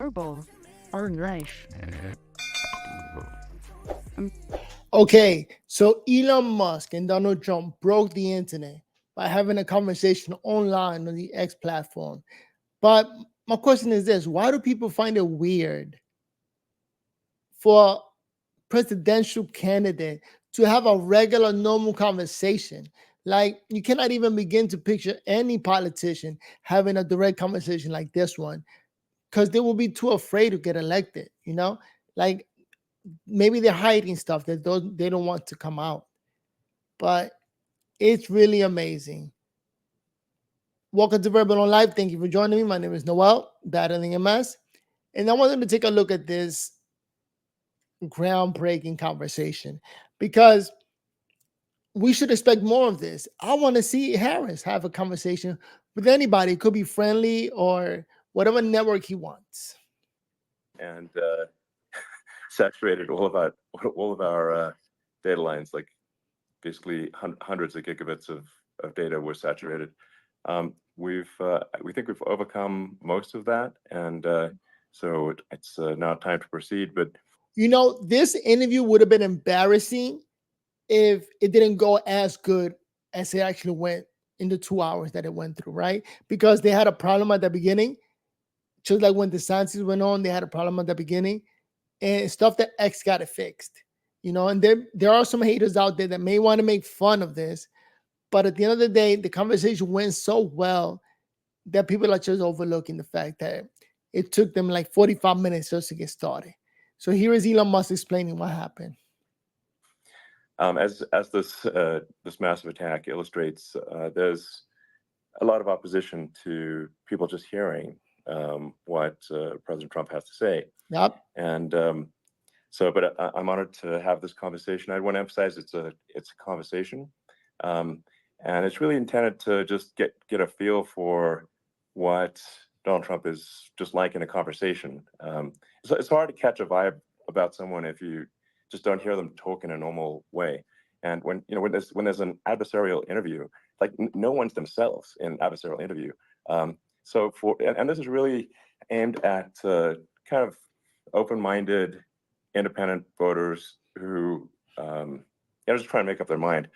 verbal or life. Um, Okay, so Elon Musk and Donald Trump broke the internet by having a conversation online on the X platform. But my question is this: why do people find it weird for a presidential candidate to have a regular, normal conversation? Like, you cannot even begin to picture any politician having a direct conversation like this one because they will be too afraid to get elected, you know? Like, maybe they're hiding stuff that they don't want to come out. But it's really amazing. Welcome to Verbal on Life. Thank you for joining me. My name is Noel, battling MS. And I wanted to take a look at this groundbreaking conversation because we should expect more of this. I want to see Harris have a conversation with anybody. It could be friendly or whatever network he wants. And saturated all of our data lines, like basically hundreds of gigabits of data were saturated. We think we've overcome most of that, and so it's now time to proceed. But This interview would have been embarrassing if it didn't go as good as it actually went in the 2 hours that it went through, right? Because they had a problem at the beginning, just like when the DeSantis went on, they had a problem at the beginning, and stuff that X got it fixed. And there are some haters out there that may want to make fun of this, but at the end of the day, the conversation went so well that people are just overlooking the fact that it took them like 45 minutes just to get started. So here is Elon Musk explaining what happened. as this massive attack illustrates, there's a lot of opposition to people just hearing what President Trump has to say. Yep. And but I'm honored to have this conversation. I want to emphasize it's a conversation, and it's really intended to just get a feel for what Donald Trump is just like in a conversation. So it's hard to catch a vibe about someone if you just don't hear them talk in a normal way. And when there's an adversarial interview, like no one's themselves in an adversarial interview. And this is really aimed at kind of open-minded, independent voters who just trying to make up their mind.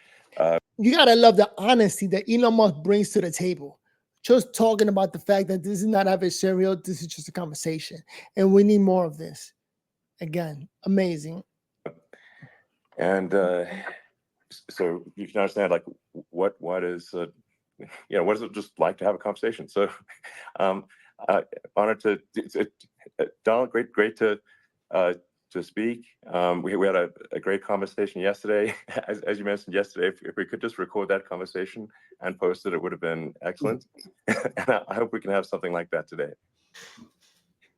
You gotta love the honesty that Elon Musk brings to the table. Just talking about the fact that this is not adversarial, this is just a conversation, and we need more of this. Again, amazing. And so you can understand, like, what is what is it just like to have a conversation? So honored to Donald, great to speak. We had a great conversation yesterday. As you mentioned yesterday, if we could just record that conversation and post it, it would have been excellent. And I hope we can have something like that today.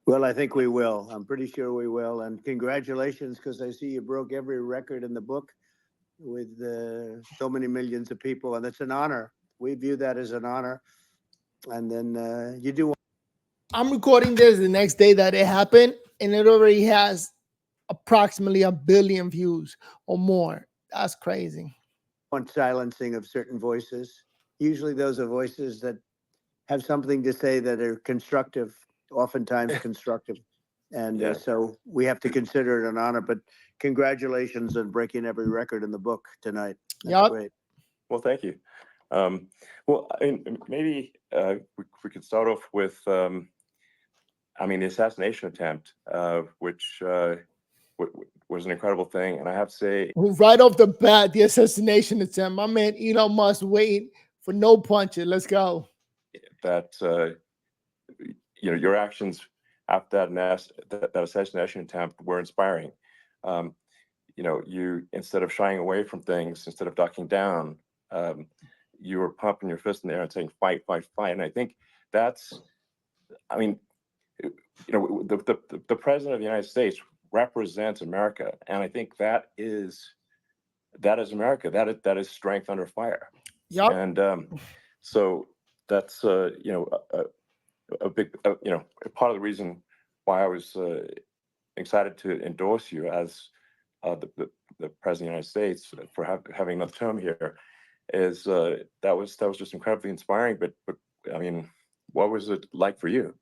Well, I think we will. I'm pretty sure we will. And congratulations, because I see you broke every record in the book with so many millions of people. And it's an honor. We view that as an honor. And then you do. I'm recording this the next day that it happened, and it already has approximately 1 billion views or more. That's crazy. Want silencing of certain voices. Usually those are voices that have something to say that are constructive, oftentimes constructive. And so we have to consider it an honor. But congratulations on breaking every record in the book tonight. That's great. Well, thank you. Well, I mean, maybe we could start off with, the assassination attempt, which was an incredible thing. And I have to say, right off the bat, the assassination attempt, my man Elon Musk waiting for no punches. Let's go. That your actions after that assassination attempt were inspiring. You, instead of shying away from things, instead of ducking down, you were pumping your fist in the air and saying fight, fight, fight. And I think that's, the president of the United States represents America, and I think that is America. That is strength under fire. Yep. And so that's a big part of the reason why I was excited to endorse you as the president of the United States for having another term here. Is that was just incredibly inspiring. But I mean, what was it like for you?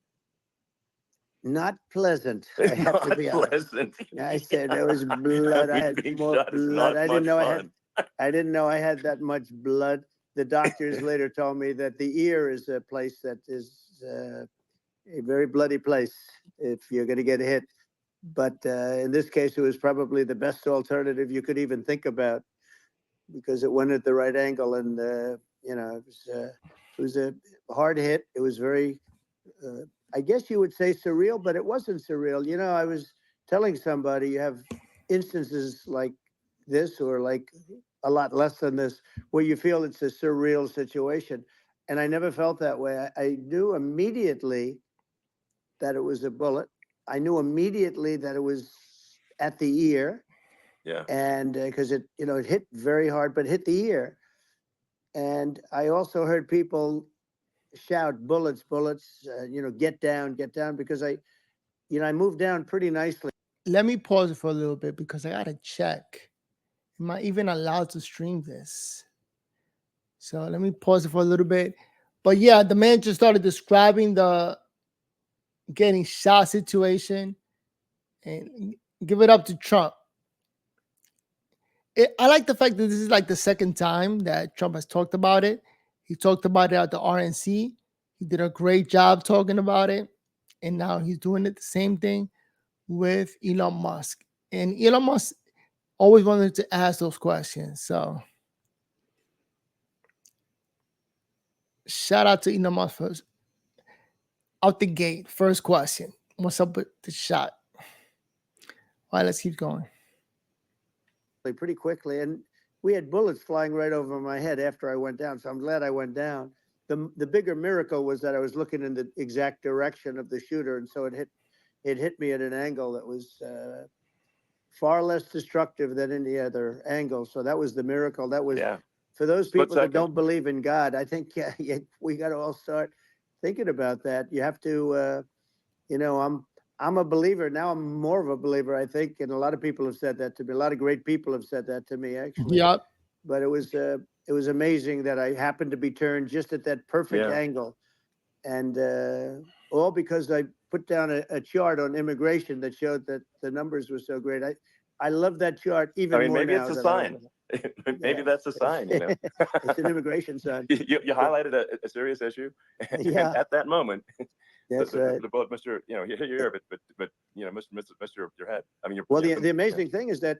not pleasant. I It's have to not be honest. pleasant. I said there was blood. I had Being more shot is blood. not I didn't much know fun. I didn't know I had that much blood. The doctors later told me that the ear is a place that is a very bloody place if you're going to get hit. But in this case, it was probably the best alternative you could even think about because it went at the right angle, and it was a hard hit. It was very, I guess you would say surreal, but it wasn't surreal. I was telling somebody you have instances like this, or like a lot less than this, where you feel it's a surreal situation, and I never felt that way. I knew immediately that it was a bullet. I knew immediately that it was at the ear, Yeah. and because it hit very hard, but hit the ear. And I also heard people shout, "Bullets, bullets!" Get down, because I moved down pretty nicely. Let me pause it for a little bit because I gotta check. Am I even allowed to stream this? So let me pause it for a little bit. But yeah, the man just started describing the getting shot situation, and give it up to Trump. I like the fact that this is like the second time that Trump has talked about it. He talked about it at the RNC. He did a great job talking about it. And now he's doing it the same thing with Elon Musk. And Elon Musk always wanted to ask those questions. So shout out to Elon Musk first. Out the gate, first question. What's up with the shot? All right, let's keep going. Pretty quickly, and we had bullets flying right over my head after I went down. So I'm glad I went down. The bigger miracle was that I was looking in the exact direction of the shooter, and so it hit me at an angle that was far less destructive than any other angle. So that was the miracle. That was for those Split people that second. don't believe in God. I think we got to all start thinking about that. You have to, I'm a believer now. I'm more of a believer, I think, and a lot of people have said that to me. A lot of great people have said that to me, actually. Yep. But it was amazing that I happened to be turned just at that perfect angle, and all because I put down a chart on immigration that showed that the numbers were so great. I love that chart even more Maybe now. it's a sign. Maybe that's a sign. It's an immigration sign. You highlighted a serious issue, and at that moment, that's right. The bullet, Mr. You hit your ear, but Mr. Your head. I mean, well, the amazing thing is that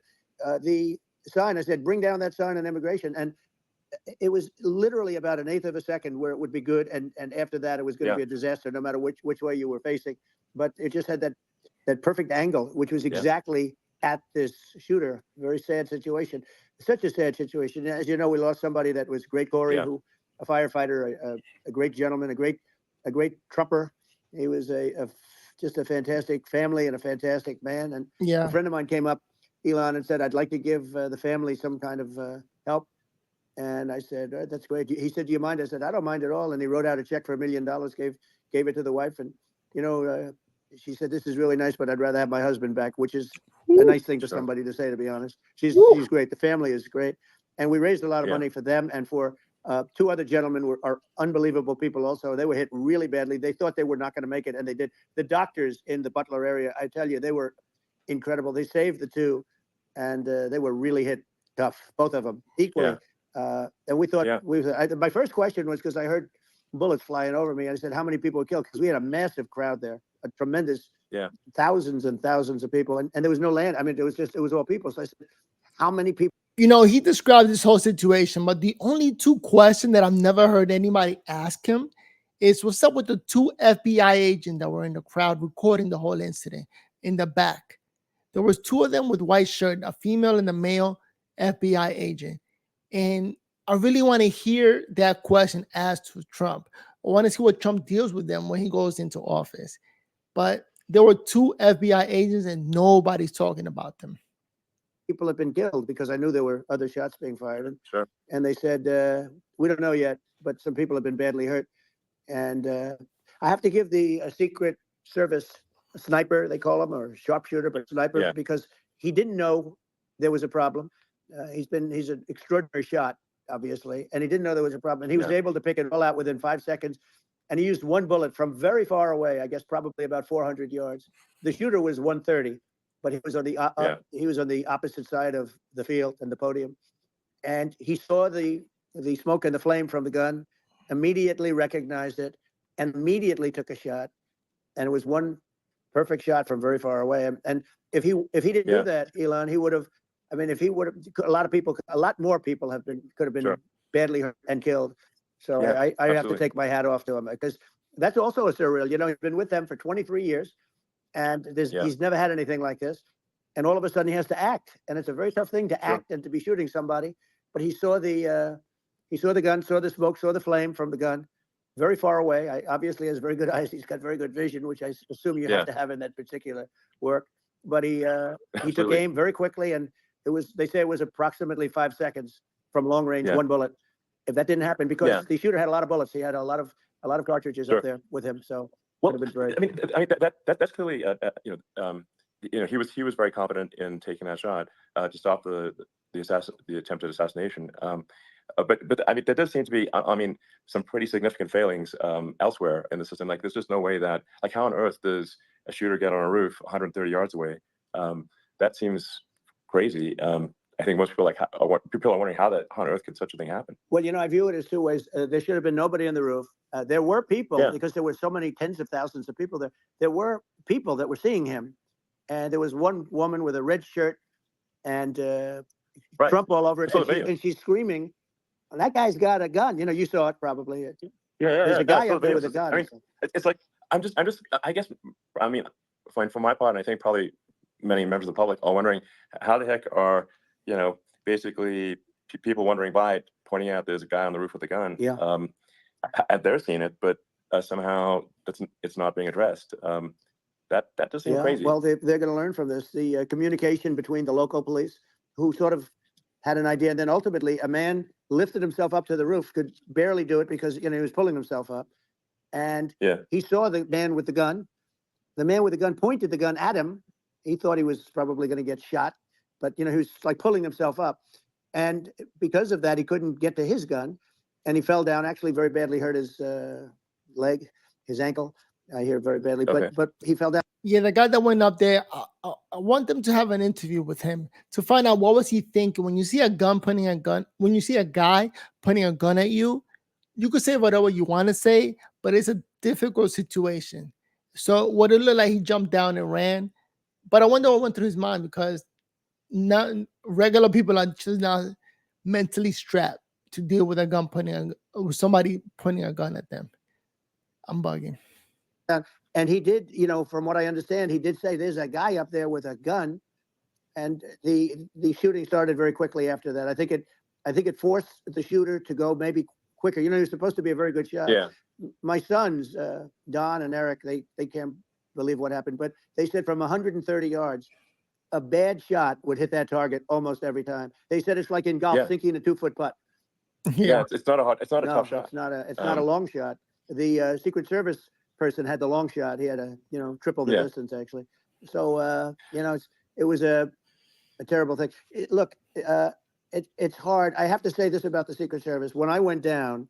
the sign. I said, bring down that sign on immigration, and it was literally about an eighth of a second where it would be good, and after that it was going to be a disaster, no matter which way you were facing. But it just had that perfect angle, which was exactly at this shooter. Very sad situation. Such a sad situation. As you know, we lost somebody that was great, Corey, who a firefighter, a great gentleman, a great trumper. He was just a fantastic family and a fantastic man. And a friend of mine came up, Elon, and said, "I'd like to give the family some kind of help." And I said, "That's great." He said, "Do you mind?" I said, "I don't mind at all." And he wrote out a check for $1 million, gave it to the wife. And, she said, "This is really nice, but I'd rather have my husband back," which is a nice thing for somebody to say, to be honest. She's great. The family is great. And we raised a lot of money for them and for two other gentlemen are unbelievable people also. They were hit really badly. They thought they were not going to make it, and they did. The doctors in the Butler area, I tell you, they were incredible. They saved the two, and they were really hit tough, both of them, equally. And we thought, my first question was, because I heard bullets flying over me. I said, how many people were killed? Because we had a massive crowd there, a tremendous, thousands and thousands of people. And there was no land. I mean, it was all people. So I said, how many people? He described this whole situation, but the only two questions that I've never heard anybody ask him is, what's up with the two FBI agents that were in the crowd recording the whole incident in the back? There was two of them with white shirt, a female and a male FBI agent. And I really want to hear that question asked to Trump. I want to see what Trump deals with them when he goes into office. But there were two FBI agents and nobody's talking about them. People have been killed, because I knew there were other shots being fired. And they said, we don't know yet, but some people have been badly hurt. And I have to give the Secret Service sniper, they call him, or sharpshooter, but sniper, because he didn't know there was a problem. He's an extraordinary shot, obviously, and he didn't know there was a problem. And he was able to pick it all out within 5 seconds. and he used one bullet from very far away. I guess probably about 400 yards. The shooter was 130, but he was on the opposite side of the field and the podium, and he saw the smoke and the flame from the gun, immediately recognized it, and immediately took a shot. And it was one perfect shot from very far away. And if he didn't do that, Elon, he would have. I mean, if he would have, a lot more people could have been badly hurt and killed. So I have to take my hat off to him, because that's also a surreal. You know, he's been with them for 23 years, and he's never had anything like this. And all of a sudden he has to act, and it's a very tough thing to act and to be shooting somebody. But he saw the gun, saw the smoke, saw the flame from the gun, very far away. Obviously has very good eyes. He's got very good vision, which I assume you have to have in that particular work. But he took aim very quickly, and they say it was approximately 5 seconds from long range, one bullet. If that didn't happen, because the shooter had a lot of bullets, he had a lot of cartridges up there with him. So I mean that's clearly he was very confident in taking that shot to stop the attempted assassination. But I mean, there does seem to be, I mean, some pretty significant failings elsewhere in the system. Like, there's just no way that, like, how on earth does a shooter get on a roof 130 yards away? That seems crazy. I think most people people are wondering how on earth could such a thing happen. Well, I view it as two ways. There should have been nobody on the roof. There were people, because there were so many tens of thousands of people there. There were people that were seeing him, and there was one woman with a red shirt and Trump all over it, and she's screaming. That guy's got a gun. You saw it probably. There's a guy up there with a gun. I mean, it's like I guess, I mean, for my part, and I think probably many members of the public are wondering how the heck are basically people wandering by, pointing out there's a guy on the roof with a gun. And they're seeing it, but somehow it's not being addressed. That does seem crazy. Well, they're going to learn from this. The communication between the local police, who sort of had an idea, and then ultimately a man lifted himself up to the roof, could barely do it because he was pulling himself up, and he saw the man with the gun. The man with the gun pointed the gun at him. He thought he was probably going to get shot, but he was like pulling himself up, and because of that, he couldn't get to his gun, and he fell down. Actually, very badly hurt his leg, his ankle. I hear very badly, but he fell down. Yeah, the guy that went up there, I want them to have an interview with him to find out what was he thinking. When you see when you see a guy pointing a gun at you, you could say whatever you want to say, but it's a difficult situation. So what it looked like, he jumped down and ran, but I wonder what went through his mind, because not regular people are just not mentally strapped to deal with a gun with somebody pointing a gun at them. I'm bugging. And he did, from what I understand, he did say there's a guy up there with a gun, and the shooting started very quickly after that. I think it forced the shooter to go maybe quicker. He was supposed to be a very good shot. Yeah. My sons, Don and Eric, they can't believe what happened, but they said from 130 yards, a bad shot would hit that target almost every time. They said it's like in golf, sinking a 2-foot putt. Yeah, it's not a tough shot. It's not a long shot. The Secret Service person had the long shot. He had triple the distance, actually. So it was a terrible thing. Look, it's hard. I have to say this about the Secret Service. When I went down,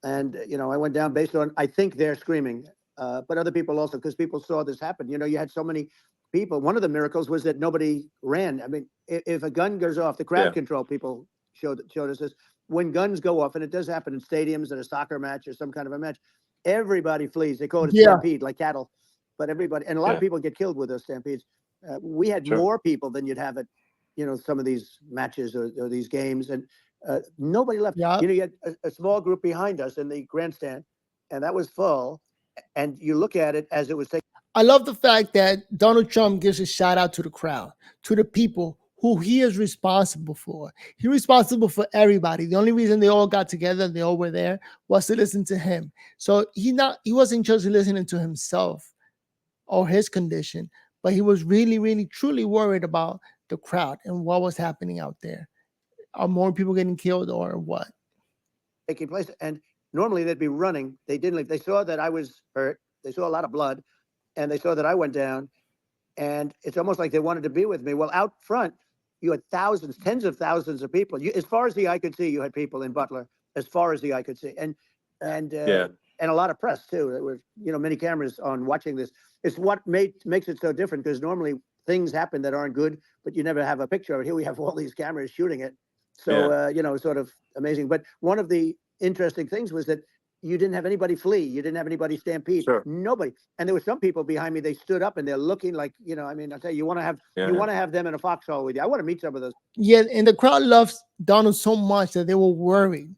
and I went down based on, I think they're screaming, but other people also, because people saw this happen. You had so many people. One of the miracles was that nobody ran. I mean, if a gun goes off, the crowd control people showed us this. When guns go off, and it does happen in stadiums, at a soccer match or some kind of a match, everybody flees. They call it a stampede, like cattle. But everybody, and a lot of people get killed with those stampedes. We had more people than you'd have at, some of these matches or these games, and nobody left. You had a small group behind us in the grandstand, and that was full. And you look at it as it was taking. I love the fact that Donald Trump gives a shout out to the crowd, to the people who he is responsible for. He's responsible for everybody. The only reason they all got together, they all were there, was to listen to him. So he wasn't just listening to himself or his condition, but he was really, really, truly worried about the crowd and what was happening out there. Are more people getting killed or what? Taking place. And normally they'd be running. They didn't leave. They saw that I was hurt. They saw a lot of blood, and they saw that I went down. And it's almost like they wanted to be with me. Well, out front, you had thousands, tens of thousands of people. As far as the eye could see, you had people in Butler, as far as the eye could see. And and a lot of press too. There were, many cameras on watching this. It's what makes it so different, because normally things happen that aren't good, but you never have a picture of it. Here we have all these cameras shooting it. So, sort of amazing. But one of the interesting things was that you didn't have anybody flee. You didn't have anybody stampede. Sure. Nobody. And there were some people behind me. They stood up and they're looking like, I mean, I tell you, you want to have them in a foxhole with you. I want to meet some of those. Yeah, and the crowd loves Donald so much that they were worried,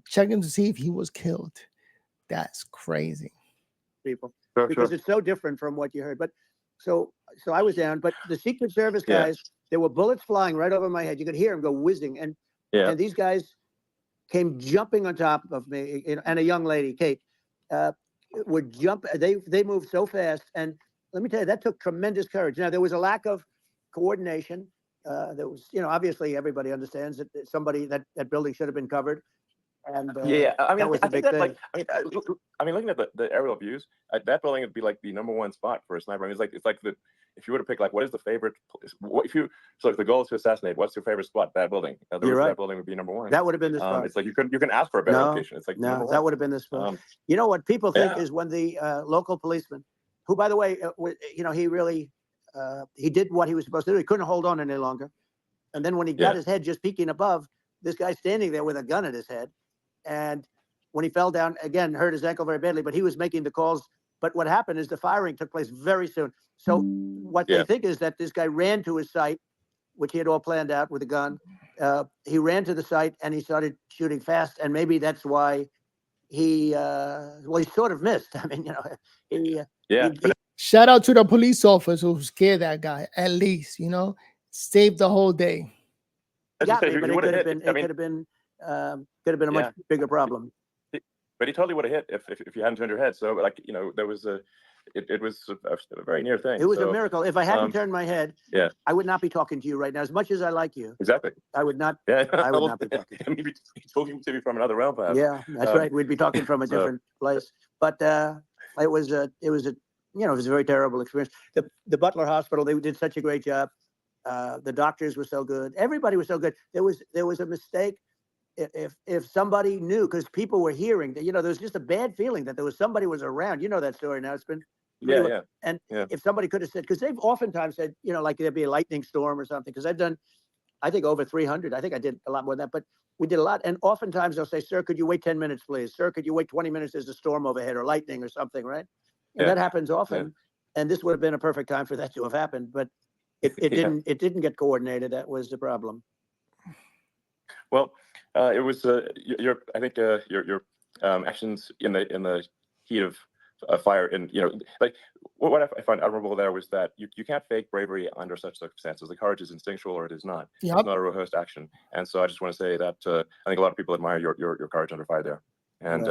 checking to see if he was killed. That's crazy. People, Sure, because sure. it's so different from what you heard. But so I was down. But the Secret Service Yeah. guys, there were bullets flying right over my head. You could hear them go whizzing, and these guys came jumping on top of me, and a young lady, Kate, would jump. They moved so fast, and let me tell you, that took tremendous courage. Now there was a lack of coordination. There was, obviously everybody understands that that building should have been covered. And I mean, that was I the think big that thing. I mean, looking at the aerial views, that building would be like the #1 spot for a sniper. I mean, it's like if you were to pick, like, what is the favorite? So if the goal is to assassinate, what's your favorite spot? That building. You're right. That building would be #1. That would have been the spot. It's like you can ask for a better location. It's like no, that would have been the spot. You know what people think is when the local policeman, who, by the way, he really he did what he was supposed to do. He couldn't hold on any longer, and then when he got his head just peeking above, this guy standing there with a gun at his head, and when he fell down again, hurt his ankle very badly. But he was making the calls. But what happened is the firing took place very soon. So what they think is that this guy ran to his site, which he had all planned out with a gun. He ran to the site and he started shooting fast, and maybe that's why he sort of missed. I mean, he Shout out to the police officer who scared that guy. At least, saved the whole day. got me, but it could have been a much bigger problem. But he totally would have hit if you hadn't turned your head. So, like, there was it was a very near thing. It was a miracle. If I hadn't turned my head, yeah, I would not be talking to you right now. As much as I like you, exactly, I would not. Yeah, I would not be talking. I mean, he's talking to me from another realm, perhaps. Yeah, that's right. We'd be talking from a different place. But it was a very terrible experience. The Butler Hospital, they did such a great job. The doctors were so good. Everybody was so good. There was a mistake. If somebody knew, because people were hearing that, there was just a bad feeling that somebody was around. You know that story now. It's been And if somebody could have said, because they've oftentimes said, like there'd be a lightning storm or something. Because I've done, I think, over 300. I think I did a lot more than that, but we did a lot. And oftentimes they'll say, "Sir, could you wait 10 minutes, please? Sir, could you wait 20 minutes? There's a storm overhead or lightning or something," right? And that happens often. And this would have been a perfect time for that to have happened, but it didn't. It didn't get coordinated. That was the problem. Well, it was I think your actions in the heat of fire, and like what I find admirable there was that you can't fake bravery under such circumstances. The courage is instinctual, or it is not. Yep. It's not a rehearsed action. And so I just want to say that I think a lot of people admire your courage under fire there. And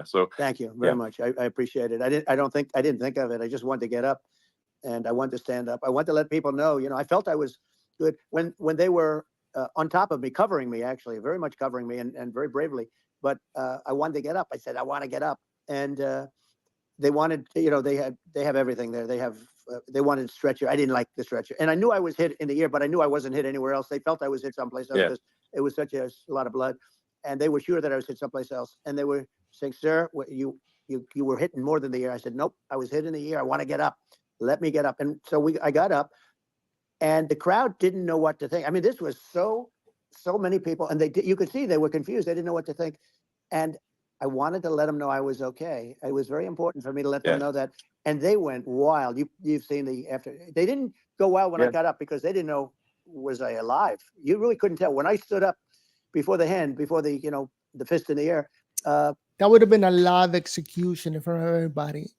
so thank you very much. I appreciate it. I didn't think of it. I just wanted to get up, and I wanted to stand up. I wanted to let people know. I felt I was good when they were on top of me, covering me, actually, very much covering me, and very bravely. But I wanted to get up. I said, I want to get up. And they wanted, they have everything there. They wanted stretcher. I didn't like the stretcher. And I knew I was hit in the ear, but I knew I wasn't hit anywhere else. They felt I was hit someplace else because it was such a lot of blood. And they were sure that I was hit someplace else. And they were saying, "Sir, you were hitting more than the ear." I said, "Nope, I was hit in the ear. I want to get up. Let me get up." And so I got up. And the crowd didn't know what to think. I mean, this was so many people, and you could see they were confused. They didn't know what to think. And I wanted to let them know I was okay. It was very important for me to let them know that. And they went wild. You've seen they didn't go wild when I got up, because they didn't know, was I alive? You really couldn't tell. When I stood up before the fist in the air. That would have been a live execution in front of everybody.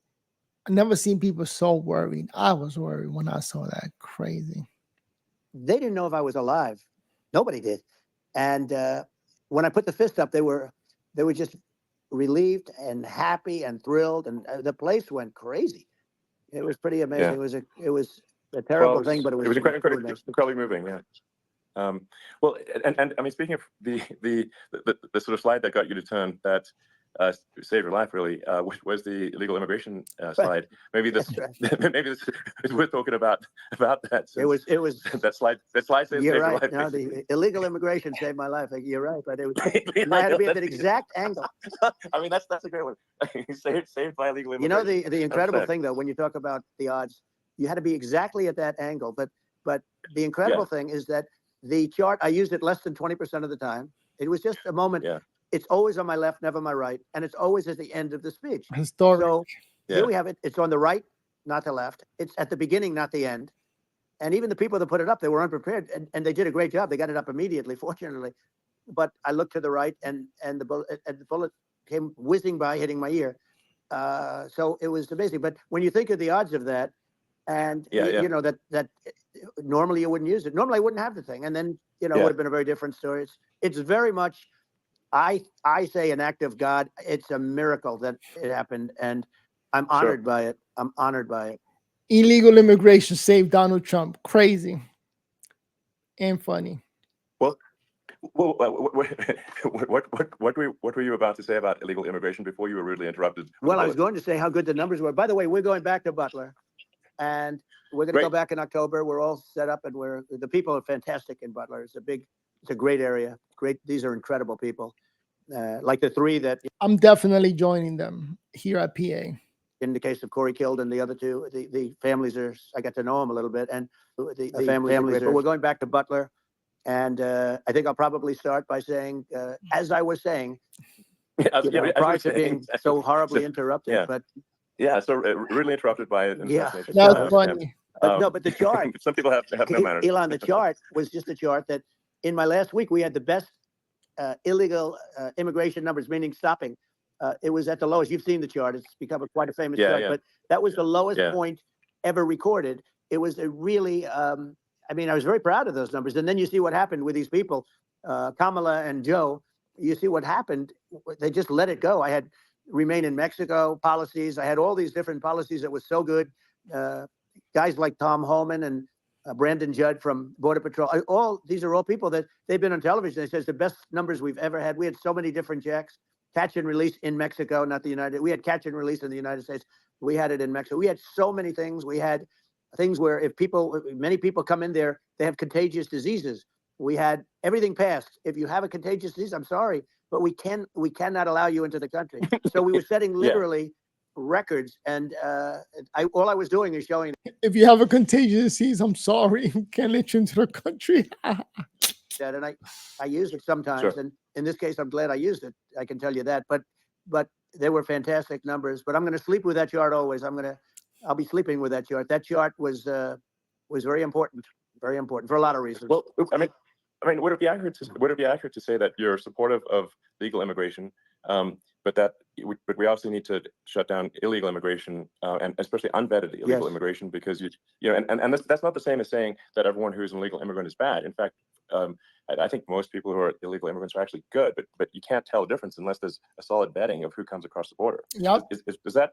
I never seen people so worried. I was worried when I saw that. Crazy. They didn't know if I was alive. Nobody did. And when I put the fist up, they were just relieved and happy and thrilled, and the place went crazy. It was pretty amazing. It was a terrible thing, but it was incredibly moving. Yeah. Well, and I mean, speaking of the sort of slide that got you to turn, that saved your life really was the illegal immigration slide. Maybe this, That's right. maybe this, we're talking about that. It was that slide says you're saved your right. life. No, the illegal immigration saved my life. You're right, but it was, I had to be at that exact angle. I mean, that's a great one. saved by illegal You know, immigration. the incredible 100%. thing though, when you talk about the odds, you had to be exactly at that angle. But the incredible thing is that the chart, I used it less than 20% of the time. It was just a moment. Yeah. It's always on my left, never my right, and it's always at the end of the speech. Historic. So Yeah. here we have it. It's on the right, not the left. It's at the beginning, not the end. And even the people that put it up, they were unprepared, and they did a great job. They got it up immediately, fortunately. But I looked to the right, and the bullet came whizzing by, hitting my ear. So it was amazing. But when you think of the odds of that, and you know that normally you wouldn't use it. Normally I wouldn't have the thing, and then it would have been a very different story. It's very much, I say, an act of God. It's a miracle that it happened, and I'm honored by it. I'm honored by it. Illegal immigration saved Donald Trump. Crazy and funny. Well, what were you about to say about illegal immigration before you were rudely interrupted? Well, I was going to say how good the numbers were. By the way, we're going back to Butler, and we're going to go back in October. We're all set up, and the people are fantastic in Butler. It's a great area. Great. These are incredible people. Like the three that I'm definitely joining them here at PA. In the case of Corey killed and the other two, the families I got to know them a little bit, and the families are great. But we're going back to Butler, and I think I'll probably start by saying, as I was saying, prior to being so horribly interrupted. Yeah. But so really interrupted by an assassination. That's funny. No, but the chart. Some people have no manners. Elon, the chart was just a chart that in my last week we had the best illegal immigration numbers, meaning stopping. It was at the lowest. You've seen the chart. It's become quite a famous chart. But that was the lowest point ever recorded. It was a really, I was very proud of those numbers. And then you see what happened with these people, Kamala and Joe. You see what happened. They just let it go. I had remain in Mexico policies. I had all these different policies that was so good. Guys like Tom Holman and Brandon Judd from Border Patrol. These are all people that they've been on television. They says the best numbers we've ever had. We had so many different checks. Catch and release in Mexico, not the United. We had catch and release in the United States. We had it in Mexico. We had so many things. We had things where many people come in there, they have contagious diseases. We had everything passed. If you have a contagious disease, I'm sorry, but we cannot allow you into the country. So we were setting literally records, and all I was doing is showing. If you have a contagious disease, I'm sorry, can't let you into the country. That, and I use it sometimes, and in this case, I'm glad I used it. I can tell you that. But they were fantastic numbers. But I'm going to sleep with that chart always. I'll be sleeping with that chart. That chart was very important for a lot of reasons. Well, would it be accurate to say that you're supportive of legal immigration, but we also need to shut down illegal immigration, and especially unvetted illegal immigration, because and that's not the same as saying that everyone who's an illegal immigrant is bad. In fact, I think most people who are illegal immigrants are actually good, but you can't tell a difference unless there's a solid vetting of who comes across the border. Yep. Does that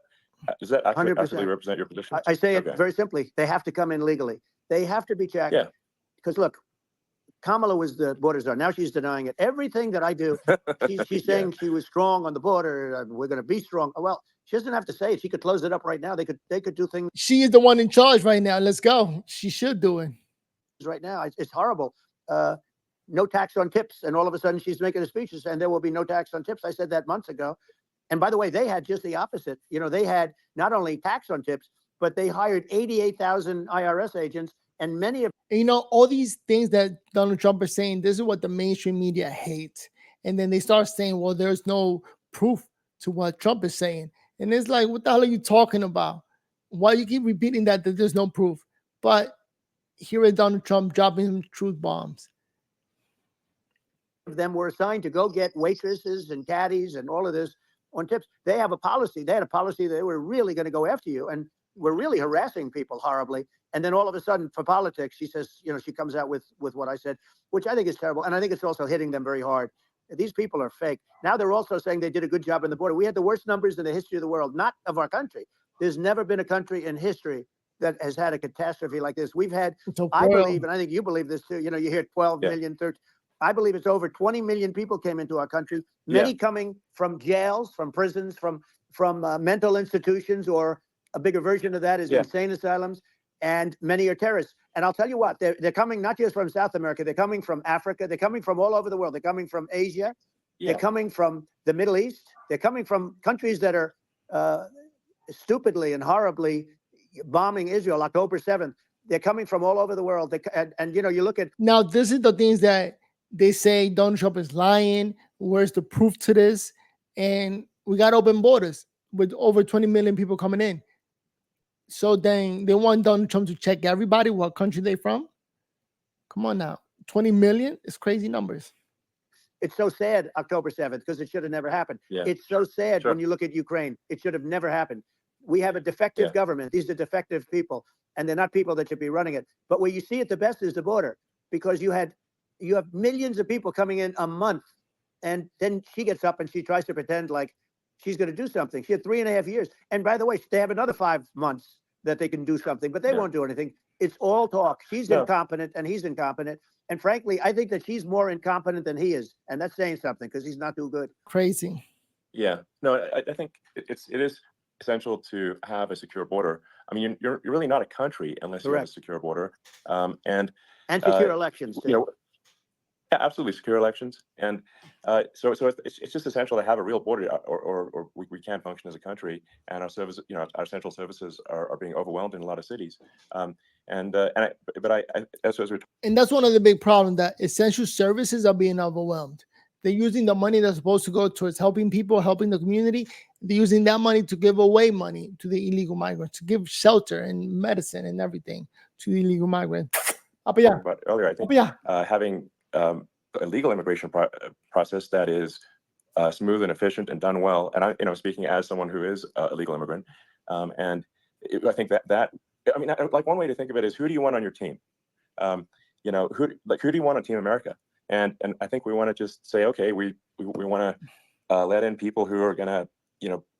actually 100%. represent your position? I say it very simply. They have to come in legally. They have to be checked. Yeah. Because look, Kamala was the border czar. Now she's denying it. Everything that I do, she's saying she was strong on the border. We're going to be strong. Well, she doesn't have to say it. She could close it up right now. They could do things. She is the one in charge right now. Let's go. She should do it. Right now, it's horrible. No tax on tips, and all of a sudden she's making a speech and there will be no tax on tips. I said that months ago. And by the way, they had just the opposite. They had not only tax on tips, but they hired 88,000 IRS agents, and many of all these things that Donald Trump is saying. This is what the mainstream media hates, and then they start saying, "Well, there's no proof to what Trump is saying," and it's like, what the hell are you talking about? Why you keep repeating that there's no proof? But here is Donald Trump dropping some truth bombs. them were assigned to go get waitresses and caddies and all of this on tips. They have a policy. They had a policy that they were really going to go after you, and were really harassing people horribly. And then all of a sudden, for politics, she says, she comes out with what I said, which I think is terrible. And I think it's also hitting them very hard. These people are fake. Now they're also saying they did a good job on the border. We had the worst numbers in the history of the world, not of our country. There's never been a country in history that has had a catastrophe like this. We've had, I believe, and I think you believe this too, you hear 12 million, 13. I believe it's over 20 million people came into our country, many coming from jails, from prisons, from mental institutions, or a bigger version of that is insane asylums, and many are terrorists. And I'll tell you what, they're coming not just from South America, they're coming from Africa, they're coming from all over the world. They're coming from Asia, they're coming from the Middle East, they're coming from countries that are stupidly and horribly bombing Israel October 7th. They're coming from all over the world. And you know, you look at... Now, this is the things that they say Donald Trump is lying. Where's the proof to this? And we got open borders with over 20 million people coming in. So then they want Donald Trump to check everybody, what country they from. Come on now. 20 million is crazy numbers. It's so sad, October 7th, because it should have never happened. It's so sad when you look at Ukraine. It should have never happened. We have a defective government. These are defective people, and they're not people that should be running it. But where you see it the best is the border, because you have millions of people coming in a month, and then she gets up and she tries to pretend like she's going to do something. She had 3.5 years. And by the way, they have another 5 months that they can do something, but they won't do anything. It's all talk. She's incompetent and he's incompetent. And frankly, I think that she's more incompetent than he is. And that's saying something, because he's not too good. Crazy. Yeah. No, I think it is essential to have a secure border. I mean, you're really not a country unless you have a secure border. And secure elections, too. You know, yeah, absolutely, secure elections. And so it's just essential to have a real border, or we can't function as a country. And our service, you know, our central services are being overwhelmed in a lot of cities. And that's one of the big problems, that essential services are being overwhelmed. They're using the money that's supposed to go towards helping people, helping the community. They're using that money to give away money to the illegal migrants, to give shelter and medicine and everything to the illegal migrants. But earlier, I think having a legal immigration process that is smooth and efficient and done well, and I, speaking as someone who is a legal immigrant, I think that I mean, like, one way to think of it is, who do you want on your team? Who do you want on Team America? And I think we want to just say, okay, we want to let in people who are going to,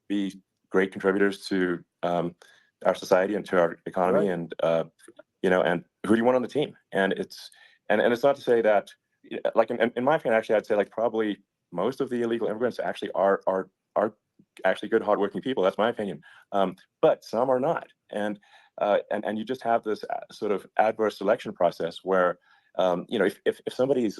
be great contributors to our society and to our economy, and and who do you want on the team? And it's not to say that, like, in my opinion, actually, I'd say, like, probably most of the illegal immigrants actually are actually good, hardworking people. That's my opinion. But some are not, and you just have this sort of adverse selection process where, if somebody's,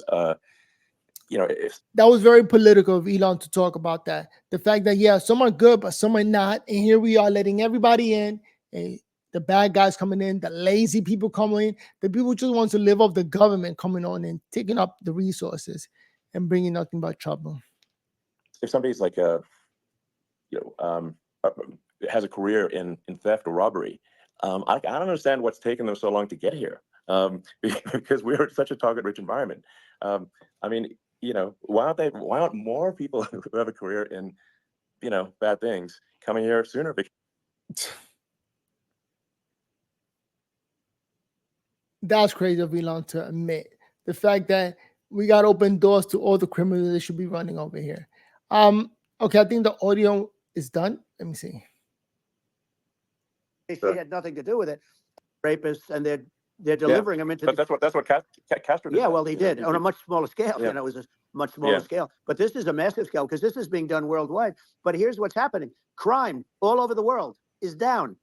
if that was very political of Elon to talk about that. The fact that, some are good, but some are not. And here we are letting everybody in. The bad guys coming in, the lazy people coming in, the people who just want to live off the government coming on and taking up the resources and bringing nothing but trouble. If somebody's like has a career in theft or robbery, I don't understand what's taken them so long to get here, because we're such a target-rich environment. I mean, why aren't more people who have a career in, bad things coming here sooner? That's crazy of Elon to admit. The fact that we got open doors to all the criminals that should be running over here. Okay, I think the audio is done. Let me see. She had nothing to do with it. Rapists, and they're delivering them into. But that's what Castro did. Yeah, well, he did on a much smaller scale. It was a much smaller scale. But this is a massive scale, because this is being done worldwide. But here's what's happening: crime all over the world is down.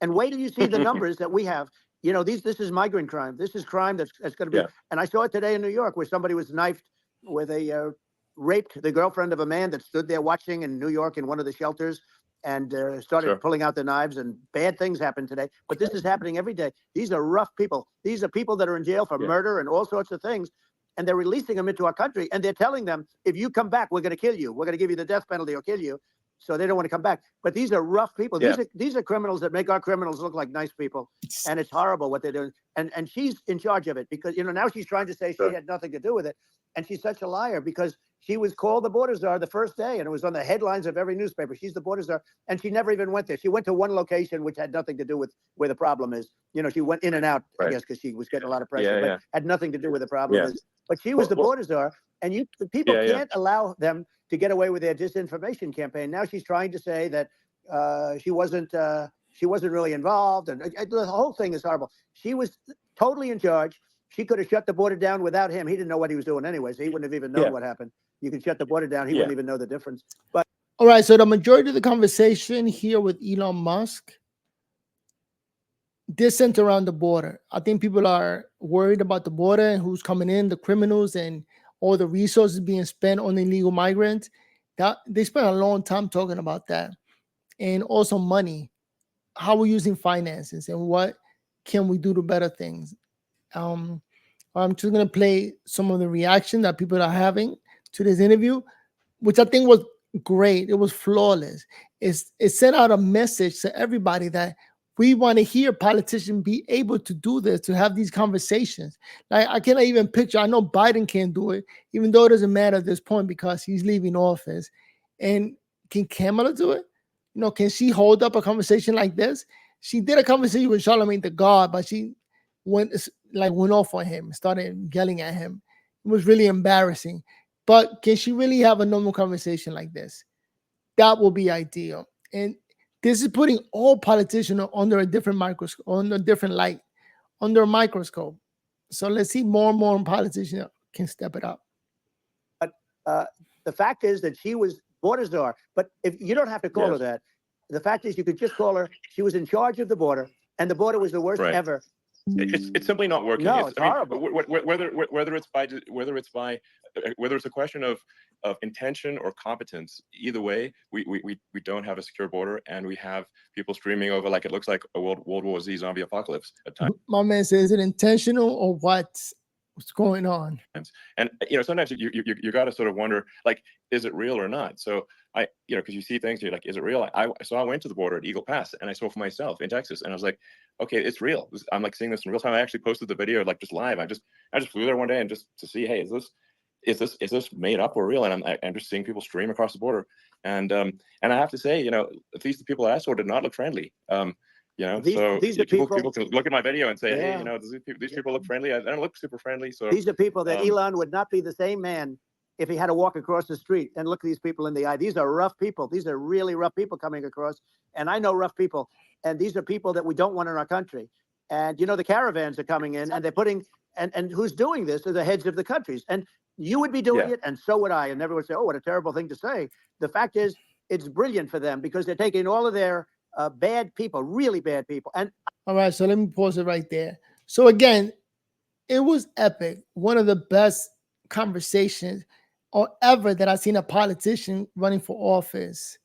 And wait till you see the numbers that we have. This is migrant crime. This is crime that's going to be. And I saw it today in New York, where somebody was knifed with raped the girlfriend of a man that stood there watching in New York in one of the shelters, and started pulling out the knives, and bad things happen today. But this is happening every day. These are rough people. These are people that are in jail for murder and all sorts of things. And they're releasing them into our country. And they're telling them, if you come back, we're going to kill you. We're going to give you the death penalty or kill you. So they don't want to come back. But these are rough people. These are criminals that make our criminals look like nice people. And it's horrible what they're doing. And she's in charge of it, because, now she's trying to say she had nothing to do with it. And she's such a liar, because she was called the border czar the first day, and it was on the headlines of every newspaper. She's the border czar, and she never even went there. She went to one location, which had nothing to do with where the problem is. She went in and out, I guess, because she was getting a lot of pressure, but had nothing to do with the problem is. But she was the border czar, and people can't allow them to get away with their disinformation campaign. Now she's trying to say that she wasn't really involved, and the whole thing is horrible. She was totally in charge. she could have shut the border down without him. He didn't know what he was doing anyway, so he wouldn't have even known what happened. You could shut the border down. He wouldn't even know the difference. But all right, so the majority of the conversation here with Elon Musk did center around the border. I think people are worried about the border and who's coming in, the criminals, and all the resources being spent on illegal migrants. That they spent a long time talking about that, and also money, how we're using finances, and what can we do to better things. I'm just gonna play some of the reaction that people are having to this interview, which I think was great. It was flawless. It sent out a message to everybody that we want to hear politicians be able to do this, to have these conversations. Like, I cannot even picture, I know Biden can't do it, even though it doesn't matter at this point because he's leaving office. And can Kamala do it? You know, can she hold up a conversation like this? She did a conversation with Charlamagne the God, but she went off on him, started yelling at him. It was really embarrassing. But can she really have a normal conversation like this? That will be ideal. And this is putting all politicians under a different microscope, under a different light, under a microscope. So let's see more and more politicians can step it up. But the fact is that she was border czar. But if you don't have to call her that, the fact is you could just call her. She was in charge of the border, and the border was the worst ever. It's simply not working. No, it's horrible. Whether it's a question of intention or competence, either way, we don't have a secure border, and we have people streaming over like it looks like a World War Z zombie apocalypse at times. My man says, is it intentional or what's going on? And sometimes you got to sort of wonder, like, is it real or not? So because you see things, you're like, is it real? I went to the border at Eagle Pass, and I saw for myself in Texas, and I was like, okay, it's real. I'm like seeing this in real time. I actually posted the video like just live. I just flew there one day and just to see, hey, is this made up or real? And I'm just seeing people stream across the border, and I have to say, at least the people I saw did not look friendly. These are people can look at my video and say, hey, these people look friendly. I don't look super friendly. So these are people that Elon would not be the same man if he had to walk across the street and look these people in the eye. These are rough people. These are really rough people coming across. And I know rough people. And these are people that we don't want in our country. And, the caravans are coming in, and they're putting, and who's doing this are the heads of the countries. And you would be doing it, and so would I. And everyone would say, oh, what a terrible thing to say. The fact is, it's brilliant for them because they're taking all of their bad people, really bad people. And all right, so let me pause it right there. So again, it was epic. One of the best conversations or ever that I've seen a politician running for office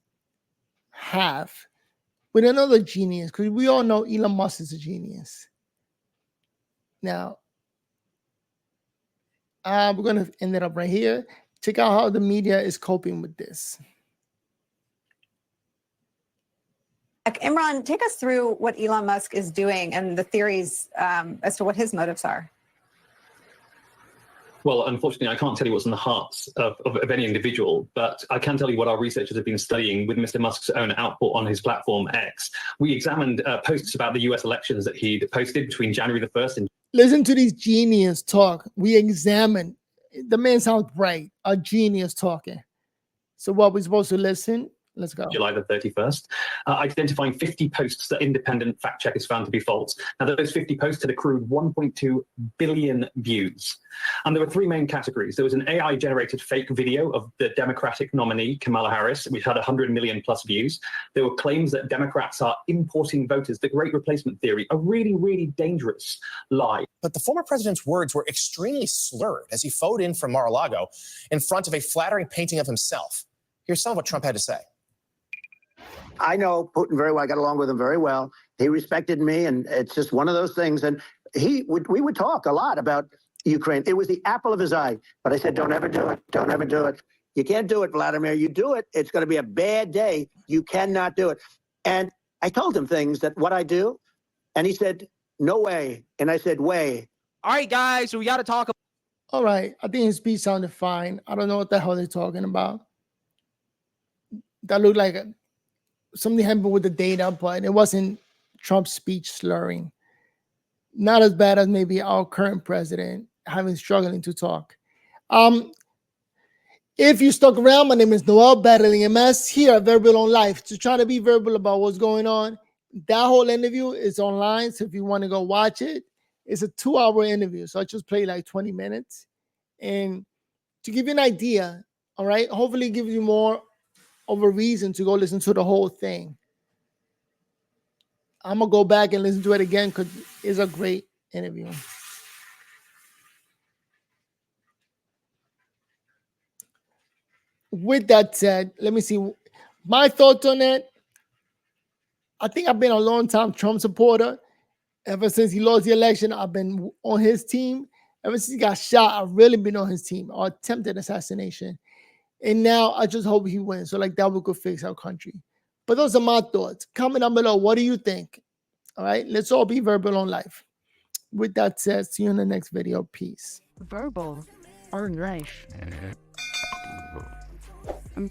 have with another genius, because we all know Elon Musk is a genius. Now, we're going to end it up right here. Check out how the media is coping with this. Imran, take us through what Elon Musk is doing and the theories as to what his motives are. Well, unfortunately, I can't tell you what's in the hearts of any individual, but I can tell you what our researchers have been studying with Mr. Musk's own output on his platform X. We examined posts about the US elections that he'd posted between January the 1st and... Listen to these genius talk. We examined. The man sounds bright. A genius talking. So what we're supposed to listen? Let's go. July the 31st, identifying 50 posts that independent fact checkers found to be false. Now, those 50 posts had accrued 1.2 billion views. And there were three main categories. There was an AI-generated fake video of the Democratic nominee, Kamala Harris, which had 100 million plus views. There were claims that Democrats are importing voters, the Great Replacement Theory, a really, really dangerous lie. But the former president's words were extremely slurred as he phoned in from Mar-a-Lago in front of a flattering painting of himself. Here's some of what Trump had to say. I know Putin very well. I got along with him very well. He respected me, and it's just one of those things. And we would talk a lot about Ukraine. It was the apple of his eye. But I said, don't ever do it. Don't ever do it. You can't do it, Vladimir. You do it, it's going to be a bad day. You cannot do it. And I told him things that what I do. And he said, no way. And I said, way. All right, guys, so we got to talk. All right. I think his speech sounded fine. I don't know what the hell they're talking about. That looked like something happened with the data, but it wasn't Trump's speech slurring. Not as bad as maybe our current president struggling to talk. If you stuck around, my name is Noel Battling MS here at Verbal on Life to try to be verbal about what's going on. That whole interview is online, so if you want to go watch it, It's a 2-hour interview, so I just played like 20 minutes. And to give you an idea, all right, hopefully it gives you more of a reason to go listen to the whole thing. I'm gonna go back and listen to it again because it's a great interview. With that said, let me see my thoughts on it. I think I've been a long time Trump supporter. Ever since he lost the election, I've been on his team. Ever since he got shot, I've really been on his team, or attempted assassination. And now I just hope he wins. So like that we could fix our country. But those are my thoughts. Comment down below. What do you think? All right. Let's all be verbal on life. With that said, see you in the next video. Peace. Verbal or life.